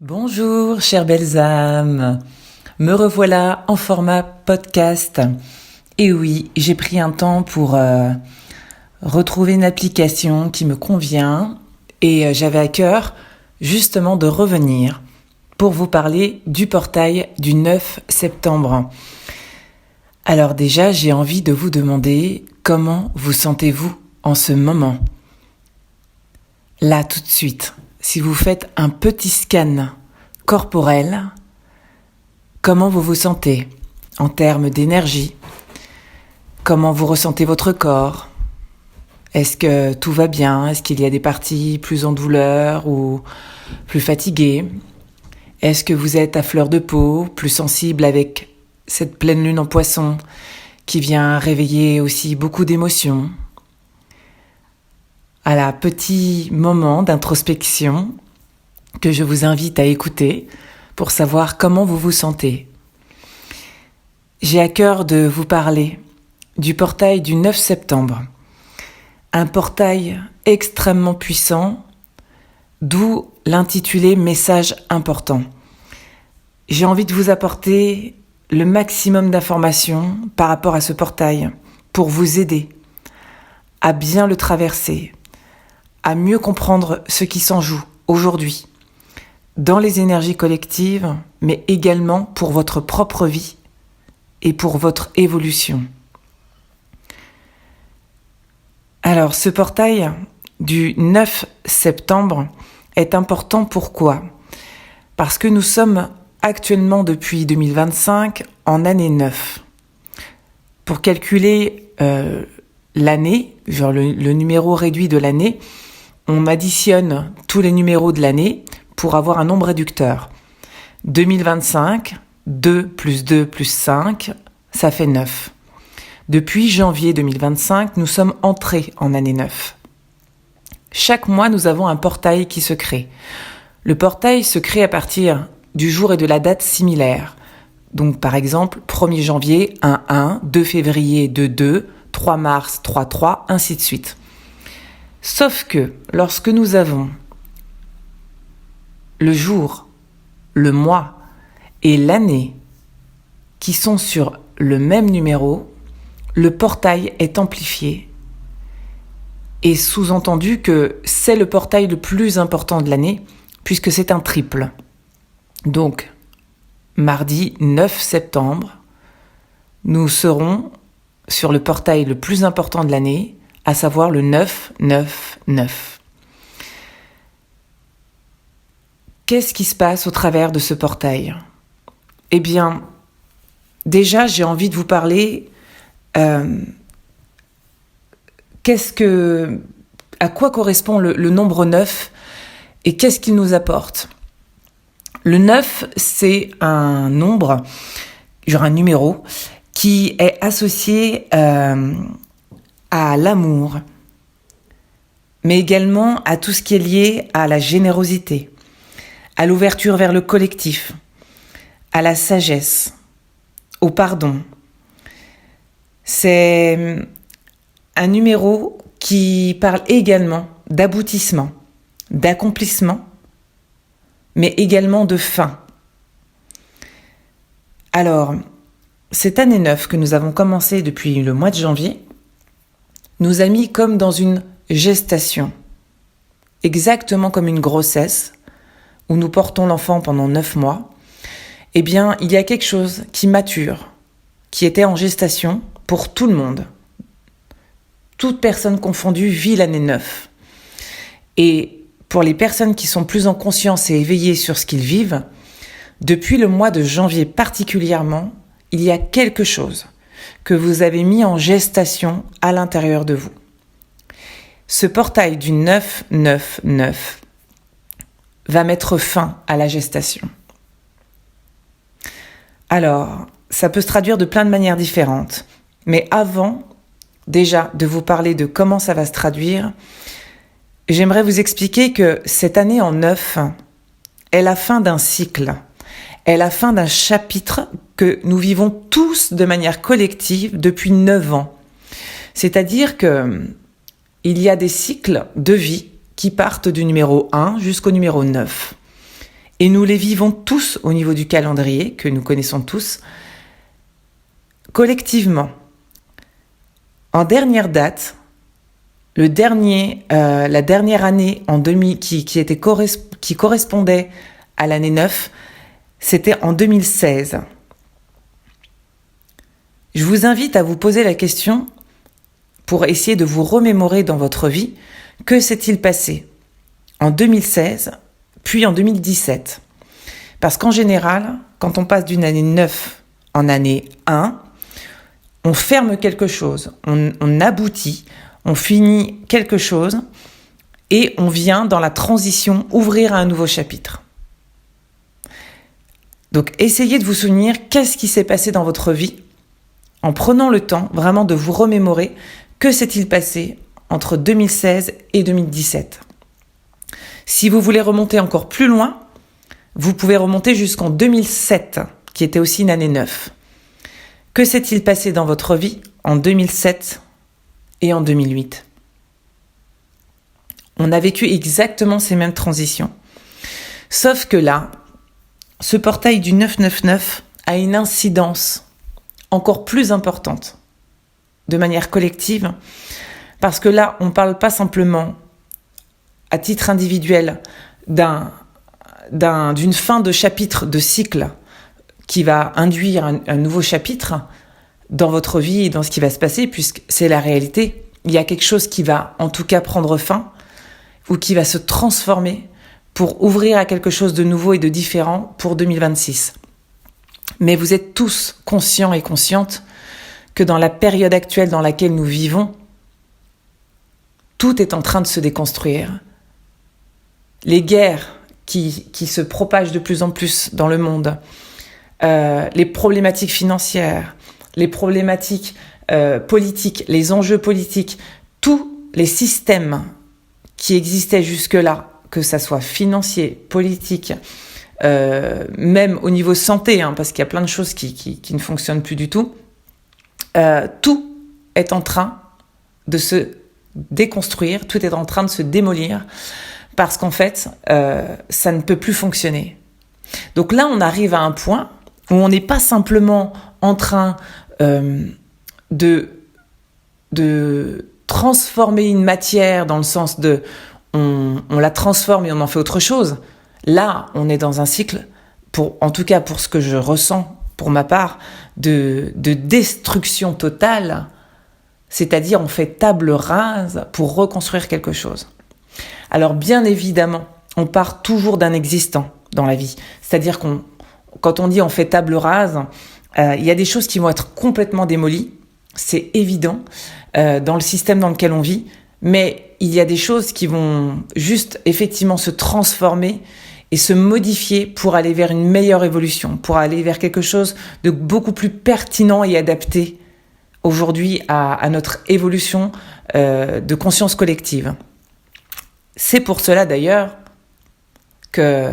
Bonjour, chères belles âmes. Me revoilà en format podcast. Et oui, j'ai pris un temps pour retrouver une application qui me convient et j'avais à cœur justement de revenir pour vous parler du portail du 9 septembre. Alors déjà, j'ai envie de vous demander comment vous sentez-vous en ce moment ? Là, tout de suite. Si vous faites un petit scan corporel, comment vous vous sentez en termes d'énergie ? Comment vous ressentez votre corps ? Est-ce que tout va bien ? Est-ce qu'il y a des parties plus en douleur ou plus fatiguées ? Est-ce que vous êtes à fleur de peau, plus sensible avec cette pleine lune en Poisson qui vient réveiller aussi beaucoup d'émotions ? Voilà, petit moment d'introspection que je vous invite à écouter pour savoir comment vous vous sentez. J'ai à cœur de vous parler du portail du 9 septembre. Un portail extrêmement puissant, d'où l'intitulé « Message important ». J'ai envie de vous apporter le maximum d'informations par rapport à ce portail pour vous aider à bien le traverser, à mieux comprendre ce qui s'en joue aujourd'hui, dans les énergies collectives, mais également pour votre propre vie et pour votre évolution. Alors, ce portail du 9 septembre est important. Pourquoi ? Parce que nous sommes actuellement, depuis 2025, en année 9. Pour calculer l'année, genre le numéro réduit de l'année, on additionne tous les numéros de l'année pour avoir un nombre réducteur. 2025, 2 plus 2 plus 5, ça fait 9. Depuis janvier 2025, nous sommes entrés en année 9. Chaque mois, nous avons un portail qui se crée. Le portail se crée à partir du jour et de la date similaire. Donc par exemple, 1er janvier, 1-1, 2 février, 2-2, 3 mars, 3-3, ainsi de suite. Sauf que lorsque nous avons le jour, le mois et l'année qui sont sur le même numéro, le portail est amplifié. Et sous-entendu que c'est le portail le plus important de l'année puisque c'est un triple. Donc, mardi 9 septembre, nous serons sur le portail le plus important de l'année, à savoir le 999. Qu'est-ce qui se passe au travers de ce portail ? Eh bien, déjà, j'ai envie de vous parler à quoi correspond le nombre 9 et qu'est-ce qu'il nous apporte ? Le 9, c'est un nombre, genre un numéro, qui est associé à l'amour, mais également à tout ce qui est lié à la générosité, à l'ouverture vers le collectif, à la sagesse, au pardon. C'est un numéro qui parle également d'aboutissement, d'accomplissement, mais également de fin. Alors, cette année 9 que nous avons commencé depuis le mois de janvier, nous a mis comme dans une gestation, exactement comme une grossesse, où nous portons l'enfant pendant 9 mois. Eh bien, il y a quelque chose qui mature, qui était en gestation pour tout le monde. Toute personne confondue vit l'année 9. Et pour les personnes qui sont plus en conscience et éveillées sur ce qu'ils vivent, depuis le mois de janvier particulièrement, il y a quelque chose que vous avez mis en gestation à l'intérieur de vous. Ce portail du 999 va mettre fin à la gestation. Alors, ça peut se traduire de plein de manières différentes, mais avant déjà de vous parler de comment ça va se traduire, j'aimerais vous expliquer que cette année en 9 est la fin d'un cycle, est la fin d'un chapitre que nous vivons tous de manière collective depuis 9 ans. C'est-à-dire que il y a des cycles de vie qui partent du numéro 1 jusqu'au numéro 9. et nous les vivons tous au niveau du calendrier, que nous connaissons tous, collectivement. En dernière date, la dernière année en 2000, qui correspondait à l'année 9, c'était en 2016. Je vous invite à vous poser la question pour essayer de vous remémorer dans votre vie, que s'est-il passé en 2016, puis en 2017 ? Parce qu'en général, quand on passe d'une année 9 en année 1, on ferme quelque chose, on aboutit, on finit quelque chose et on vient dans la transition ouvrir un nouveau chapitre. Donc essayez de vous souvenir qu'est-ce qui s'est passé dans votre vie en prenant le temps vraiment de vous remémorer que s'est-il passé entre 2016 et 2017. Si vous voulez remonter encore plus loin, vous pouvez remonter jusqu'en 2007, qui était aussi une année 9. Que s'est-il passé dans votre vie en 2007 et en 2008 ? On a vécu exactement ces mêmes transitions. Sauf que là, ce portail du 999 a une incidence encore plus importante, de manière collective, parce que là, on ne parle pas simplement, à titre individuel, d'une fin de chapitre, de cycle, qui va induire un nouveau chapitre dans votre vie et dans ce qui va se passer, puisque c'est la réalité. Il y a quelque chose qui va, en tout cas, prendre fin, ou qui va se transformer pour ouvrir à quelque chose de nouveau et de différent pour 2026. Mais vous êtes tous conscients et conscientes que dans la période actuelle dans laquelle nous vivons, tout est en train de se déconstruire. Les guerres qui se propagent de plus en plus dans le monde, les problématiques financières, les problématiques politiques, les enjeux politiques, tous les systèmes qui existaient jusque-là, que ça soit financier, politique, même au niveau santé, parce qu'il y a plein de choses qui ne fonctionnent plus du tout, tout est en train de se déconstruire, tout est en train de se démolir, parce qu'en fait, ça ne peut plus fonctionner. Donc là, on arrive à un point où on n'est pas simplement en train de transformer une matière dans le sens de on la transforme et on en fait autre chose. Là, on est dans un cycle, en tout cas pour ce que je ressens pour ma part, de destruction totale, c'est-à-dire on fait table rase pour reconstruire quelque chose. Alors bien évidemment, on part toujours d'un existant dans la vie, c'est-à-dire quand on dit on fait table rase, il y a des choses qui vont être complètement démolies, c'est évident, dans le système dans lequel on vit, mais il y a des choses qui vont juste effectivement se transformer et se modifier pour aller vers une meilleure évolution, pour aller vers quelque chose de beaucoup plus pertinent et adapté aujourd'hui à notre évolution de conscience collective. C'est pour cela d'ailleurs que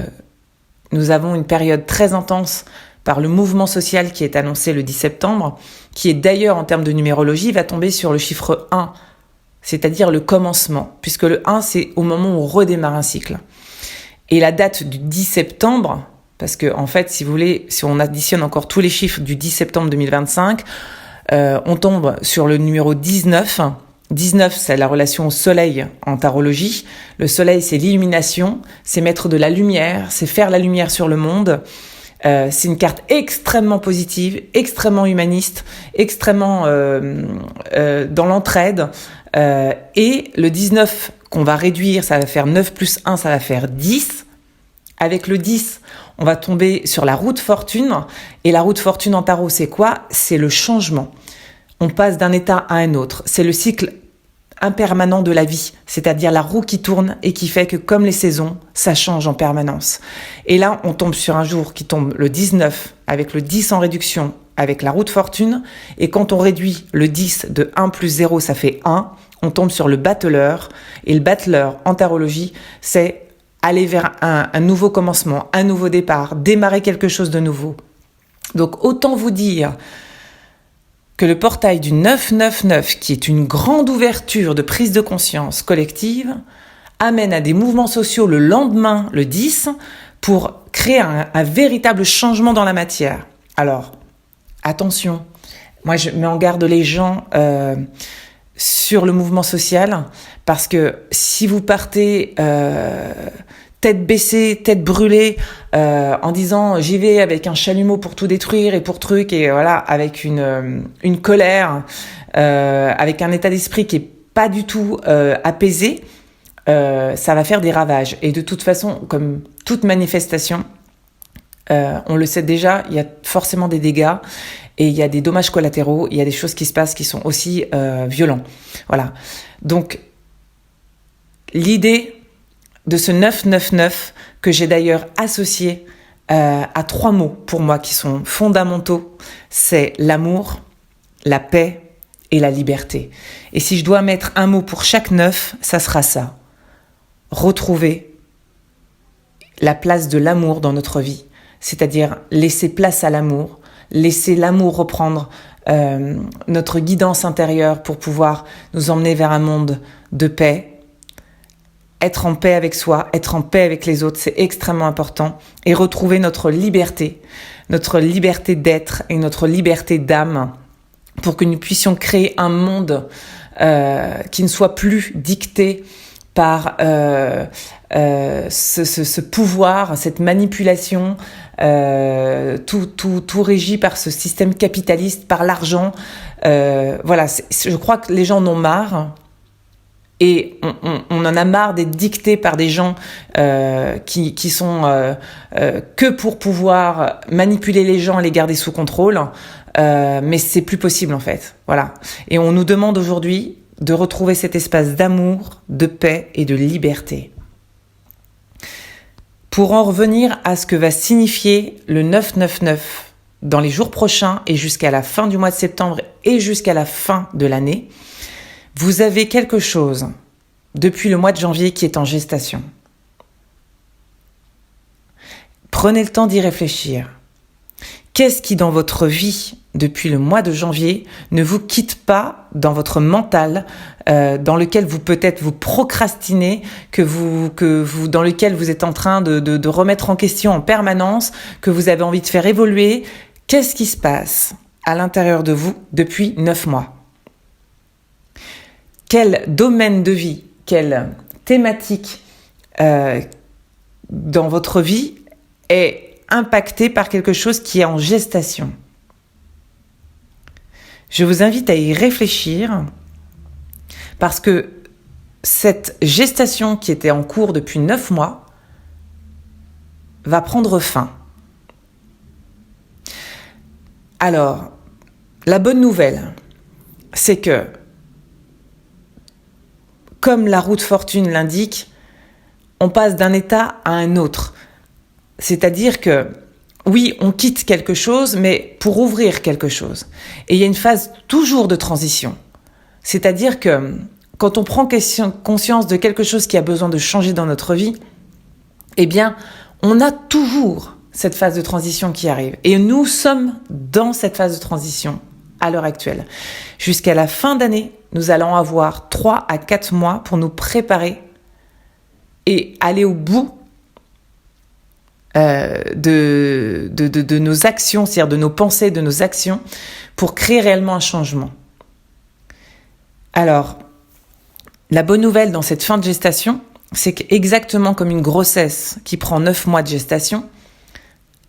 nous avons une période très intense par le mouvement social qui est annoncé le 10 septembre, qui est d'ailleurs en termes de numérologie va tomber sur le chiffre 1, c'est-à-dire le commencement, puisque le 1 c'est au moment où on redémarre un cycle. Et la date du 10 septembre, parce que en fait, si vous voulez, si on additionne encore tous les chiffres du 10 septembre 2025, on tombe sur le numéro 19. 19, c'est la relation au soleil en tarologie. Le soleil, c'est l'illumination, c'est mettre de la lumière, c'est faire la lumière sur le monde. C'est une carte extrêmement positive, extrêmement humaniste, extrêmement dans l'entraide. Et le 19 qu'on va réduire, ça va faire 9 plus 1, ça va faire 10. Avec le 10, on va tomber sur la roue de fortune. Et la roue de fortune en tarot, c'est quoi ? C'est le changement. On passe d'un état à un autre. C'est le cycle impermanent de la vie, c'est-à-dire la roue qui tourne et qui fait que comme les saisons, ça change en permanence. Et là, on tombe sur un jour qui tombe le 19, avec le 10 en réduction, avec la roue de fortune. Et quand on réduit le 10 de 1 plus 0, ça fait 1. On tombe sur le battleur. Et le battleur, en tarologie, c'est aller vers un nouveau commencement, un nouveau départ, démarrer quelque chose de nouveau. Donc, autant vous dire que le portail du 999, qui est une grande ouverture de prise de conscience collective, amène à des mouvements sociaux le lendemain, le 10, pour créer un véritable changement dans la matière. Alors, attention, moi je mets en garde les gens sur le mouvement social, parce que si vous partez tête baissée, tête brûlée, en disant j'y vais avec un chalumeau pour tout détruire et pour truc, et voilà, avec une colère, avec un état d'esprit qui est pas du tout apaisé, ça va faire des ravages. Et de toute façon, comme toute manifestation, on le sait déjà, il y a forcément des dégâts et il y a des dommages collatéraux, il y a des choses qui se passent qui sont aussi violents. Voilà. Donc, l'idée de ce 999, que j'ai d'ailleurs associé à 3 mots pour moi qui sont fondamentaux, c'est l'amour, la paix et la liberté. Et si je dois mettre un mot pour chaque 9, ça sera ça. Retrouver la place de l'amour dans notre vie, c'est-à-dire laisser place à l'amour, laisser l'amour reprendre notre guidance intérieure pour pouvoir nous emmener vers un monde de paix. Être en paix avec soi, être en paix avec les autres, c'est extrêmement important. Et retrouver notre liberté d'être et notre liberté d'âme, pour que nous puissions créer un monde qui ne soit plus dicté par ce pouvoir, cette manipulation, tout régi par ce système capitaliste, par l'argent. Voilà, je crois que les gens en ont marre. Et on en a marre d'être dictés par des gens qui sont que pour pouvoir manipuler les gens et les garder sous contrôle. Mais c'est plus possible en fait. Voilà. Et on nous demande aujourd'hui de retrouver cet espace d'amour, de paix et de liberté. Pour en revenir à ce que va signifier le 999 dans les jours prochains et jusqu'à la fin du mois de septembre et jusqu'à la fin de l'année, vous avez quelque chose depuis le mois de janvier qui est en gestation. Prenez le temps d'y réfléchir. Qu'est-ce qui dans votre vie, depuis le mois de janvier, ne vous quitte pas dans votre mental, dans lequel vous peut-être vous procrastinez, dans lequel vous êtes en train de remettre en question en permanence, que vous avez envie de faire évoluer? Qu'est-ce qui se passe à l'intérieur de vous depuis 9 mois? Quel domaine de vie, quelle thématique dans votre vie est impacté par quelque chose qui est en gestation? Je vous invite à y réfléchir, parce que cette gestation qui était en cours depuis 9 mois va prendre fin. Alors, la bonne nouvelle, c'est que, comme la roue de fortune l'indique, on passe d'un état à un autre. C'est-à-dire que, oui, on quitte quelque chose, mais pour ouvrir quelque chose. Et il y a une phase toujours de transition. C'est-à-dire que, quand on prend conscience de quelque chose qui a besoin de changer dans notre vie, eh bien, on a toujours cette phase de transition qui arrive. Et nous sommes dans cette phase de transition à l'heure actuelle. Jusqu'à la fin d'année, nous allons avoir 3 à 4 mois pour nous préparer et aller au bout de nos actions, c'est-à-dire de nos pensées, de nos actions, pour créer réellement un changement. Alors, la bonne nouvelle dans cette fin de gestation, c'est qu'exactement comme une grossesse qui prend 9 mois de gestation,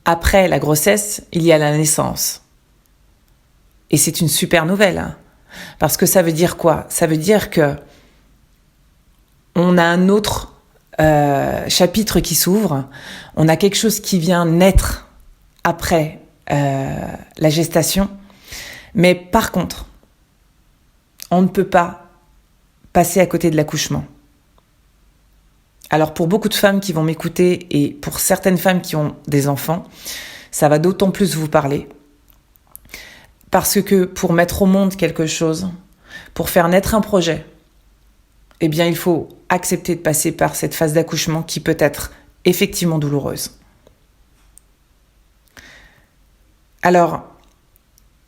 après la grossesse, il y a la naissance. Et c'est une super nouvelle, hein, parce que ça veut dire quoi? Ça veut dire que on a un autre chapitre qui s'ouvre, on a quelque chose qui vient naître après la gestation, mais par contre, on ne peut pas passer à côté de l'accouchement. Alors pour beaucoup de femmes qui vont m'écouter et pour certaines femmes qui ont des enfants, ça va d'autant plus vous parler, parce que pour mettre au monde quelque chose, pour faire naître un projet, eh bien, il faut accepter de passer par cette phase d'accouchement qui peut être effectivement douloureuse. Alors,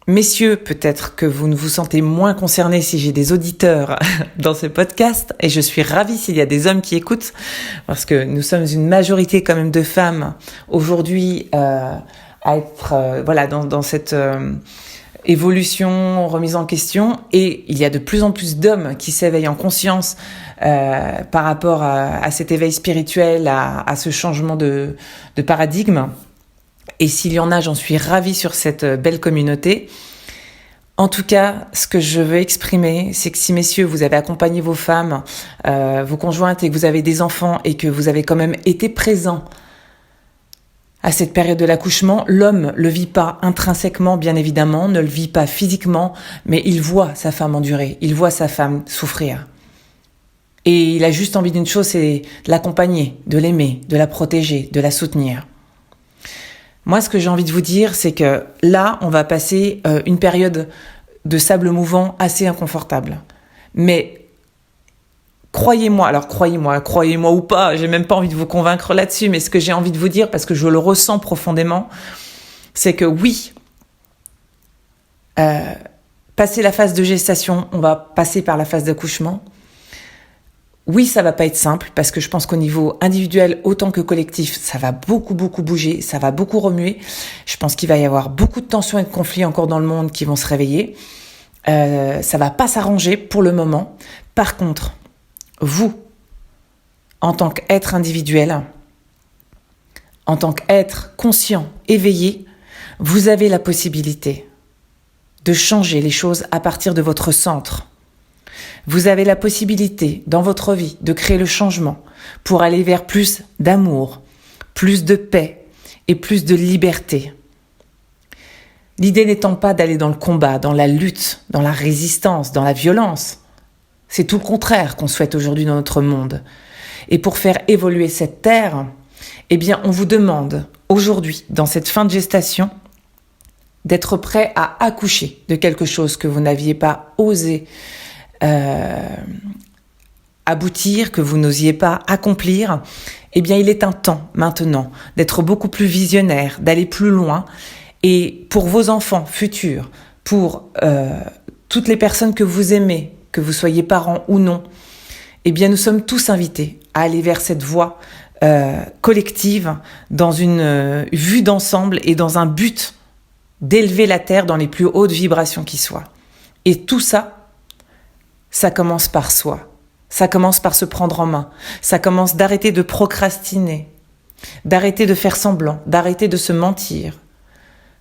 Messieurs, peut-être que vous ne vous sentez moins concernés si j'ai des auditeurs dans ce podcast, et je suis ravie s'il y a des hommes qui écoutent, parce que nous sommes une majorité quand même de femmes aujourd'hui à être dans cette évolution, remise en question, et il y a de plus en plus d'hommes qui s'éveillent en conscience par rapport à cet éveil spirituel, à ce changement de paradigme. Et s'il y en a, j'en suis ravie sur cette belle communauté. En tout cas, ce que je veux exprimer, c'est que si, messieurs, vous avez accompagné vos femmes, vos conjointes, et que vous avez des enfants, et que vous avez quand même été présents à cette période de l'accouchement, l'homme le vit pas intrinsèquement, bien évidemment, ne le vit pas physiquement, mais il voit sa femme endurer, il voit sa femme souffrir. Et il a juste envie d'une chose, c'est de l'accompagner, de l'aimer, de la protéger, de la soutenir. Moi, ce que j'ai envie de vous dire, c'est que là, on va passer une période de sable mouvant assez inconfortable. Mais croyez-moi ou pas, j'ai même pas envie de vous convaincre là-dessus, mais ce que j'ai envie de vous dire, parce que je le ressens profondément, c'est que oui, passer la phase de gestation, on va passer par la phase d'accouchement. Oui, ça va pas être simple, parce que je pense qu'au niveau individuel, autant que collectif, ça va beaucoup bouger, ça va beaucoup remuer. Je pense qu'il va y avoir beaucoup de tensions et de conflits encore dans le monde qui vont se réveiller. Ça va pas s'arranger pour le moment. Par contre, vous, en tant qu'être individuel, en tant qu'être conscient, éveillé, vous avez la possibilité de changer les choses à partir de votre centre. Vous avez la possibilité, dans votre vie, de créer le changement pour aller vers plus d'amour, plus de paix et plus de liberté. L'idée n'étant pas d'aller dans le combat, dans la lutte, dans la résistance, dans la violence. C'est tout le contraire qu'on souhaite aujourd'hui dans notre monde. Et pour faire évoluer cette terre, eh bien, on vous demande aujourd'hui, dans cette fin de gestation, d'être prêt à accoucher de quelque chose que vous n'aviez pas osé aboutir, que vous n'osiez pas accomplir. Eh bien, il est un temps maintenant d'être beaucoup plus visionnaire, d'aller plus loin. Et pour vos enfants futurs, pour toutes les personnes que vous aimez, que vous soyez parents ou non, eh bien, nous sommes tous invités à aller vers cette voie collective, dans une vue d'ensemble et dans un but d'élever la Terre dans les plus hautes vibrations qui soient. Et tout ça, ça commence par soi. Ça commence par se prendre en main. Ça commence d'arrêter de procrastiner, d'arrêter de faire semblant, d'arrêter de se mentir,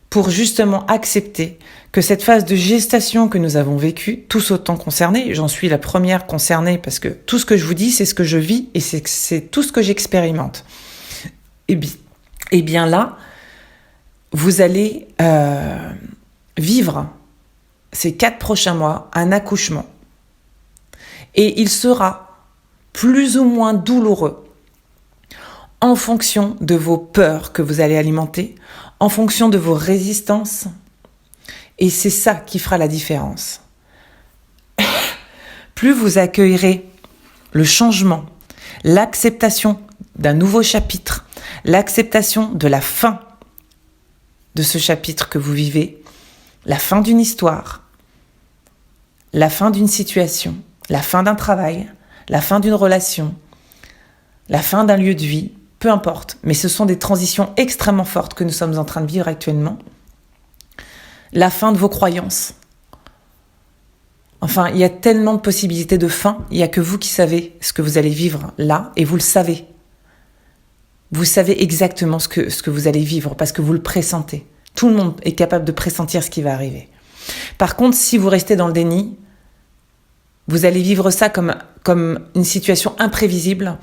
pour justement accepter que cette phase de gestation que nous avons vécue, tous autant concernés, j'en suis la première concernée parce que tout ce que je vous dis, c'est ce que je vis et c'est tout ce que j'expérimente. Et bien là, vous allez vivre ces 4 prochains mois un accouchement. Et il sera plus ou moins douloureux en fonction de vos peurs que vous allez alimenter, en fonction de vos résistances. Et c'est ça qui fera la différence. Plus vous accueillerez le changement, l'acceptation d'un nouveau chapitre, l'acceptation de la fin de ce chapitre que vous vivez, la fin d'une histoire, la fin d'une situation, la fin d'un travail, la fin d'une relation, la fin d'un lieu de vie, peu importe. Mais ce sont des transitions extrêmement fortes que nous sommes en train de vivre actuellement. La fin de vos croyances. Enfin, il y a tellement de possibilités de fin, il n'y a que vous qui savez ce que vous allez vivre là, et vous le savez. Vous savez exactement ce que vous allez vivre, parce que vous le pressentez. Tout le monde est capable de pressentir ce qui va arriver. Par contre, si vous restez dans le déni, vous allez vivre ça comme une situation imprévisible,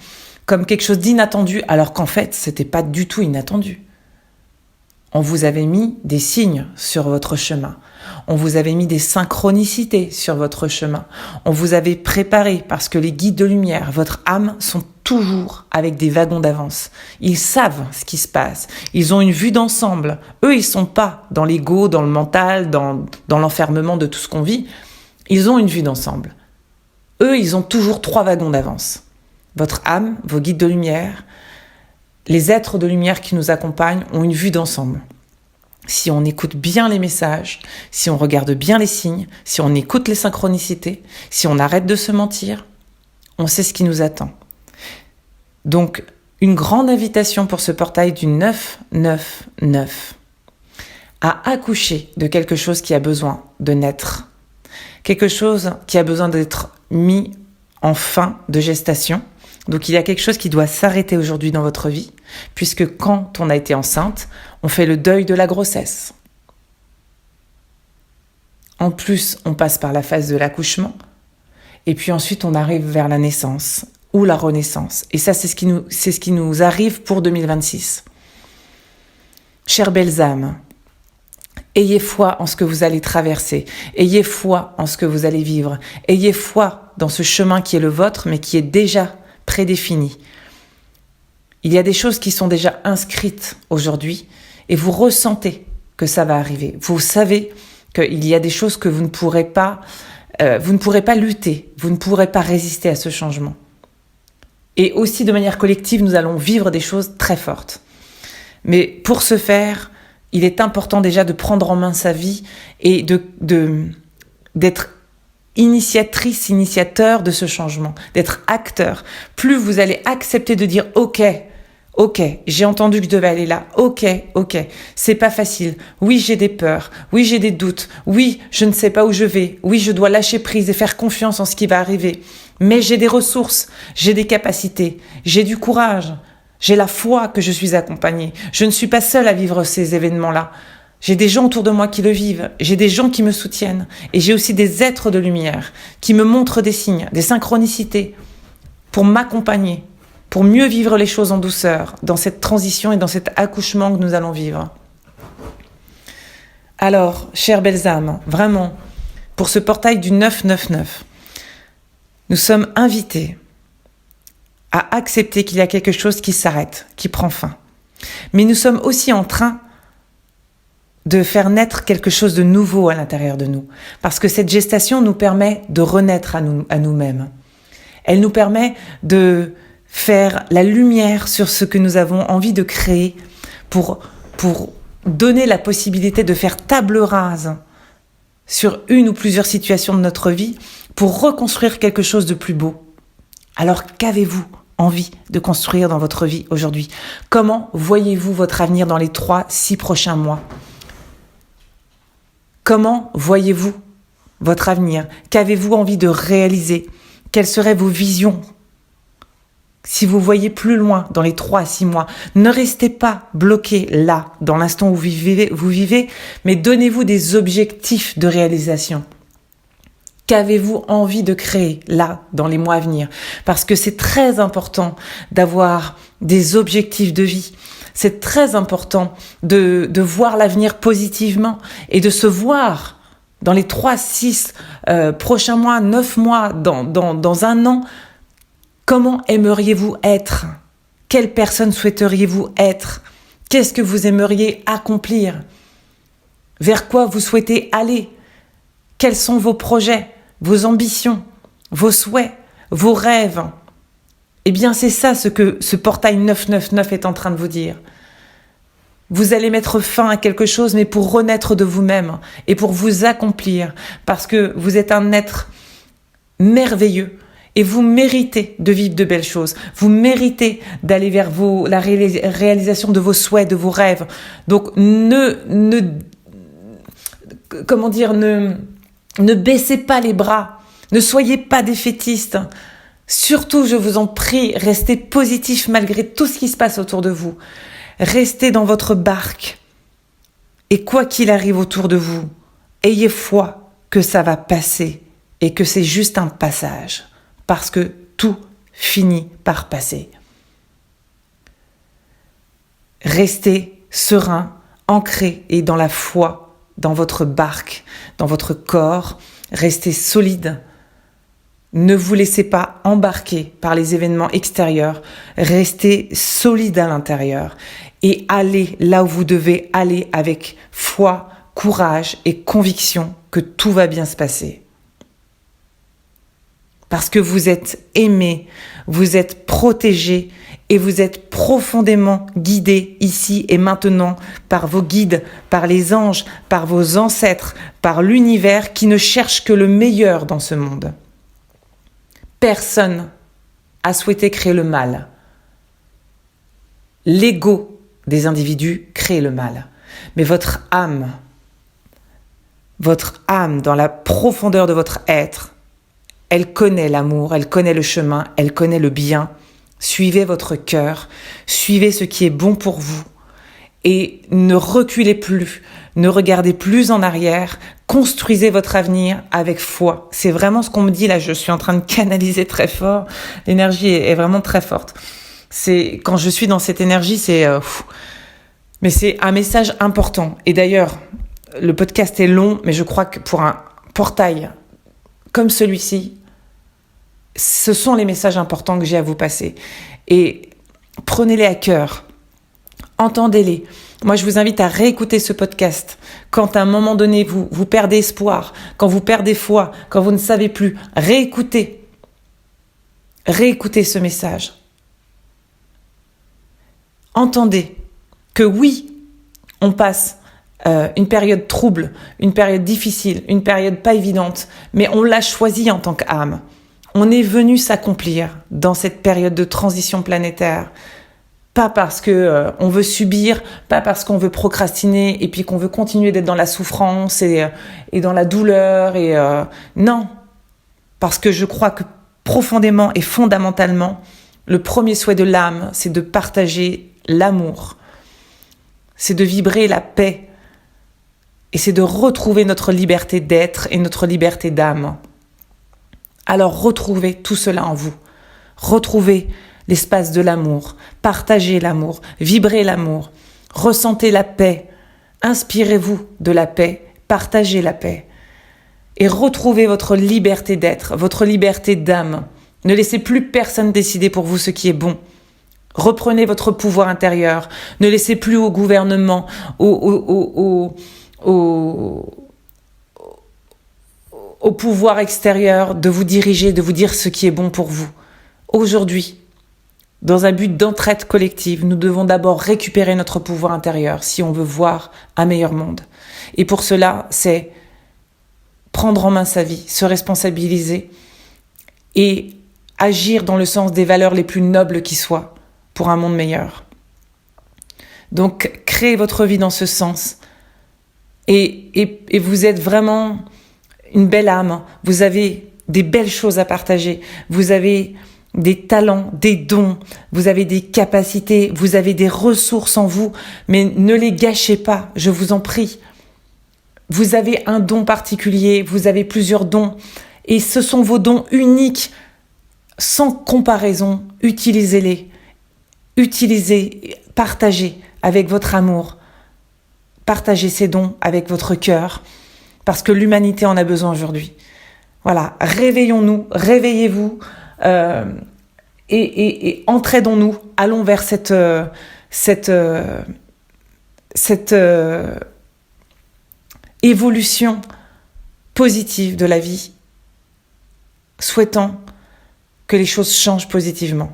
comme quelque chose d'inattendu, alors qu'en fait, c'était pas du tout inattendu. On vous avait mis des signes sur votre chemin. On vous avait mis des synchronicités sur votre chemin. On vous avait préparé, parce que les guides de lumière, votre âme, sont toujours avec des wagons d'avance. Ils savent ce qui se passe. Ils ont une vue d'ensemble. Eux, ils sont pas dans l'ego, dans le mental, dans l'enfermement de tout ce qu'on vit. Ils ont une vue d'ensemble. Eux, ils ont toujours 3 wagons d'avance. Votre âme, vos guides de lumière, les êtres de lumière qui nous accompagnent ont une vue d'ensemble. si on écoute bien les messages, si on regarde bien les signes, si on écoute les synchronicités, si on arrête de se mentir, on sait ce qui nous attend. Donc, une grande invitation pour ce portail du 999 à accoucher de quelque chose qui a besoin de naître, quelque chose qui a besoin d'être mis en fin de gestation. Donc il y a quelque chose qui doit s'arrêter aujourd'hui dans votre vie, puisque quand on a été enceinte, on fait le deuil de la grossesse. En plus, on passe par la phase de l'accouchement, et puis ensuite on arrive vers la naissance ou la renaissance. Et ça, c'est ce qui nous arrive pour 2026. Chères belles âmes, ayez foi en ce que vous allez traverser, ayez foi en ce que vous allez vivre, ayez foi dans ce chemin qui est le vôtre, mais qui est déjà prédéfini. Il y a des choses qui sont déjà inscrites aujourd'hui et vous ressentez que ça va arriver. Vous savez qu'il y a des choses que vous ne pourrez pas lutter, vous ne pourrez pas résister à ce changement. Et aussi de manière collective, nous allons vivre des choses très fortes. Mais pour ce faire, il est important déjà de prendre en main sa vie et d'être initiatrice, initiateur de ce changement, d'être acteur. Plus vous allez accepter de dire « Ok, j'ai entendu que je devais aller là. Ok, c'est pas facile. Oui, j'ai des peurs. Oui, j'ai des doutes. Oui, je ne sais pas où je vais. Oui, je dois lâcher prise et faire confiance en ce qui va arriver. Mais j'ai des ressources, j'ai des capacités, j'ai du courage. J'ai la foi que je suis accompagnée. Je ne suis pas seule à vivre ces événements-là. J'ai des gens autour de moi qui le vivent, j'ai des gens qui me soutiennent et j'ai aussi des êtres de lumière qui me montrent des signes, des synchronicités pour m'accompagner, pour mieux vivre les choses en douceur dans cette transition et dans cet accouchement que nous allons vivre. Alors, chères belles âmes, vraiment, pour ce portail du 999, nous sommes invités à accepter qu'il y a quelque chose qui s'arrête, qui prend fin. Mais nous sommes aussi en train de faire naître quelque chose de nouveau à l'intérieur de nous. Parce que cette gestation nous permet de renaître à nous-mêmes. Elle nous permet de faire la lumière sur ce que nous avons envie de créer pour donner la possibilité de faire table rase sur une ou plusieurs situations de notre vie pour reconstruire quelque chose de plus beau. Alors qu'avez-vous envie de construire dans votre vie aujourd'hui? Comment voyez-vous votre avenir dans les 3-6 prochains mois? Comment voyez-vous votre avenir? Qu'avez-vous envie de réaliser? Quelles seraient vos visions? Si vous voyez plus loin dans les 3 à 6 mois, ne restez pas bloqué là, dans l'instant où vous vivez, mais donnez-vous des objectifs de réalisation. Qu'avez-vous envie de créer là, dans les mois à venir? Parce que c'est très important d'avoir des objectifs de vie. C'est très important de voir l'avenir positivement et de se voir dans les 3, 6 prochains mois, 9 mois, dans un an. Comment aimeriez-vous être? Quelle personne souhaiteriez-vous être? Qu'est-ce que vous aimeriez accomplir? Vers quoi vous souhaitez aller? Quels sont vos projets, vos ambitions, vos souhaits, vos rêves? Eh bien, c'est ça ce que ce portail 999 est en train de vous dire. Vous allez mettre fin à quelque chose, mais pour renaître de vous-même et pour vous accomplir, parce que vous êtes un être merveilleux et vous méritez de vivre de belles choses. Vous méritez d'aller vers la réalisation de vos souhaits, de vos rêves. Donc, ne baissez pas les bras. Ne soyez pas défaitistes. Surtout, je vous en prie, restez positif malgré tout ce qui se passe autour de vous. Restez dans votre barque. Et quoi qu'il arrive autour de vous, ayez foi que ça va passer et que c'est juste un passage. Parce que tout finit par passer. Restez serein, ancré et dans la foi, dans votre barque, dans votre corps. Restez solide. Ne vous laissez pas embarquer par les événements extérieurs. Restez solide à l'intérieur et allez là où vous devez aller avec foi, courage et conviction que tout va bien se passer. parce que vous êtes aimé, vous êtes protégé et vous êtes profondément guidé ici et maintenant par vos guides, par les anges, par vos ancêtres, par l'univers qui ne cherche que le meilleur dans ce monde. Personne a souhaité créer le mal. L'ego des individus crée le mal. Mais votre âme dans la profondeur de votre être, elle connaît l'amour, elle connaît le chemin, elle connaît le bien. Suivez votre cœur, suivez ce qui est bon pour vous et ne reculez plus, ne regardez plus en arrière, construisez votre avenir avec foi. C'est vraiment ce qu'on me dit là, je suis en train de canaliser très fort, l'énergie est vraiment très forte. C'est quand je suis dans cette énergie, mais c'est un message important. Et d'ailleurs, le podcast est long, mais je crois que pour un portail comme celui-ci, ce sont les messages importants que j'ai à vous passer. Et prenez-les à cœur, entendez-les. Moi, je vous invite à réécouter ce podcast. Quand à un moment donné, vous perdez espoir, quand vous perdez foi, quand vous ne savez plus, réécoutez ce message. Entendez que oui, on passe une période trouble, une période difficile, une période pas évidente, mais on l'a choisi en tant qu'âme. On est venu s'accomplir dans cette période de transition planétaire, pas parce que on veut subir, pas parce qu'on veut procrastiner et puis qu'on veut continuer d'être dans la souffrance et dans la douleur non, parce que je crois que profondément et fondamentalement, le premier souhait de l'âme, c'est de partager l'amour, c'est de vibrer la paix et c'est de retrouver notre liberté d'être et notre liberté d'âme. Alors retrouvez tout cela en vous. Retrouvez l'espace de l'amour, partagez l'amour, vibrez l'amour, ressentez la paix, inspirez-vous de la paix, partagez la paix et retrouvez votre liberté d'être, votre liberté d'âme. Ne laissez plus personne décider pour vous ce qui est bon. Reprenez votre pouvoir intérieur. Ne laissez plus au gouvernement, au pouvoir extérieur de vous diriger, de vous dire ce qui est bon pour vous. Aujourd'hui, dans un but d'entraide collective, nous devons d'abord récupérer notre pouvoir intérieur si on veut voir un meilleur monde. Et pour cela, c'est prendre en main sa vie, se responsabiliser et agir dans le sens des valeurs les plus nobles qui soient pour un monde meilleur. Donc, créez votre vie dans ce sens et vous êtes vraiment une belle âme. Vous avez des belles choses à partager. Vous avez des talents, des dons, vous avez des capacités, vous avez des ressources en vous, mais ne les gâchez pas, je vous en prie. Vous avez un don particulier, vous avez plusieurs dons, et ce sont vos dons uniques, sans comparaison. Utilisez-les, partagez avec votre amour, partagez ces dons avec votre cœur, parce que l'humanité en a besoin aujourd'hui. Voilà, réveillons-nous, réveillez-vous, et entraidons-nous, allons vers cette évolution positive de la vie, souhaitant que les choses changent positivement.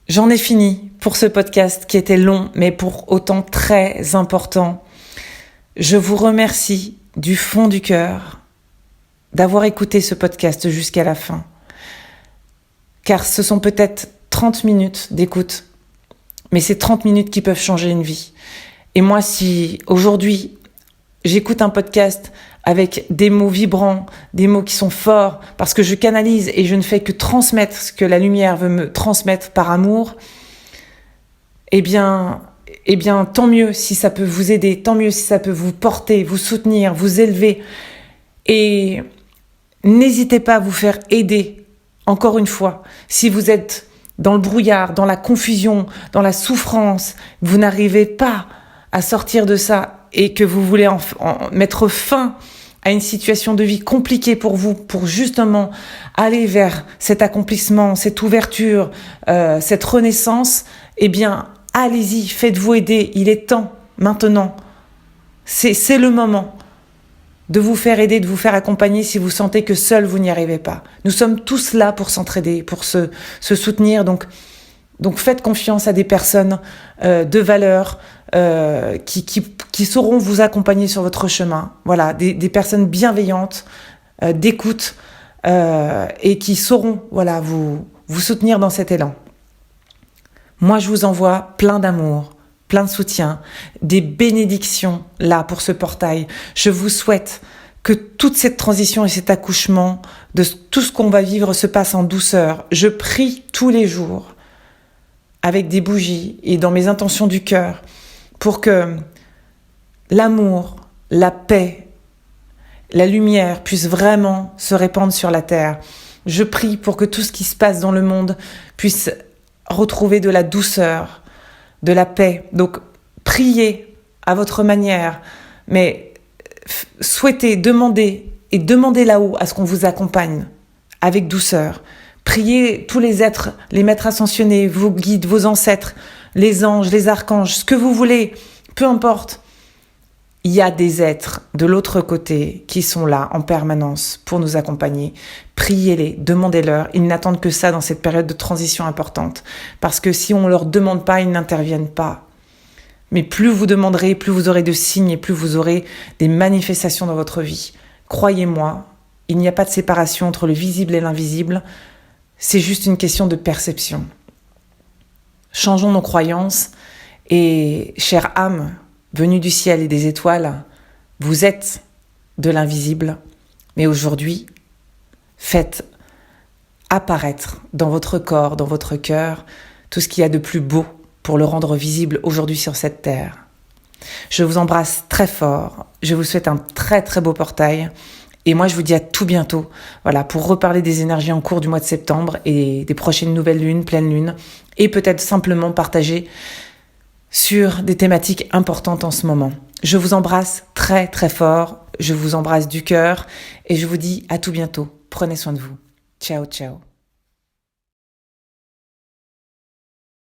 J'en ai fini pour ce podcast qui était long, mais pour autant très important. Je vous remercie du fond du cœur d'avoir écouté ce podcast jusqu'à la fin. Car ce sont peut-être 30 minutes d'écoute, mais c'est 30 minutes qui peuvent changer une vie. Et moi, si aujourd'hui, j'écoute un podcast avec des mots vibrants, des mots qui sont forts, parce que je canalise et je ne fais que transmettre ce que la lumière veut me transmettre par amour, eh bien, tant mieux si ça peut vous aider, tant mieux si ça peut vous porter, vous soutenir, vous élever. Et n'hésitez pas à vous faire aider, encore une fois, si vous êtes dans le brouillard, dans la confusion, dans la souffrance, vous n'arrivez pas à sortir de ça et que vous voulez en mettre fin à une situation de vie compliquée pour vous, pour justement aller vers cet accomplissement, cette ouverture, cette renaissance, eh bien, allez-y, faites-vous aider, il est temps, maintenant. C'est le moment. de vous faire aider, de vous faire accompagner si vous sentez que seul vous n'y arrivez pas. Nous sommes tous là pour s'entraider, pour se soutenir. Donc faites confiance à des personnes de valeur qui sauront vous accompagner sur votre chemin. Voilà, des personnes bienveillantes, d'écoute et qui sauront vous soutenir dans cet élan. Moi, je vous envoie plein d'amour, plein de soutien, des bénédictions là pour ce portail. Je vous souhaite que toute cette transition et cet accouchement de tout ce qu'on va vivre se passe en douceur. Je prie tous les jours avec des bougies et dans mes intentions du cœur pour que l'amour, la paix, la lumière puissent vraiment se répandre sur la terre. Je prie pour que tout ce qui se passe dans le monde puisse retrouver de la douceur, de la paix. Donc, priez à votre manière, mais souhaitez, demandez là-haut à ce qu'on vous accompagne avec douceur. Priez tous les êtres, les maîtres ascensionnés, vos guides, vos ancêtres, les anges, les archanges, ce que vous voulez, peu importe. Il y a des êtres de l'autre côté qui sont là en permanence pour nous accompagner. Priez-les, demandez-leur. Ils n'attendent que ça dans cette période de transition importante. Parce que si on ne leur demande pas, ils n'interviennent pas. Mais plus vous demanderez, plus vous aurez de signes et plus vous aurez des manifestations dans votre vie. Croyez-moi, il n'y a pas de séparation entre le visible et l'invisible. C'est juste une question de perception. Changeons nos croyances et, chère âme, venue du ciel et des étoiles, vous êtes de l'invisible, mais aujourd'hui, faites apparaître dans votre corps, dans votre cœur, tout ce qu'il y a de plus beau pour le rendre visible aujourd'hui sur cette terre. Je vous embrasse très fort, je vous souhaite un très très beau portail, et moi je vous dis à tout bientôt, pour reparler des énergies en cours du mois de septembre et des prochaines nouvelles lunes, pleines lunes, et peut-être simplement partager sur des thématiques importantes en ce moment. Je vous embrasse très très fort, je vous embrasse du cœur et je vous dis à tout bientôt. Prenez soin de vous. Ciao, ciao.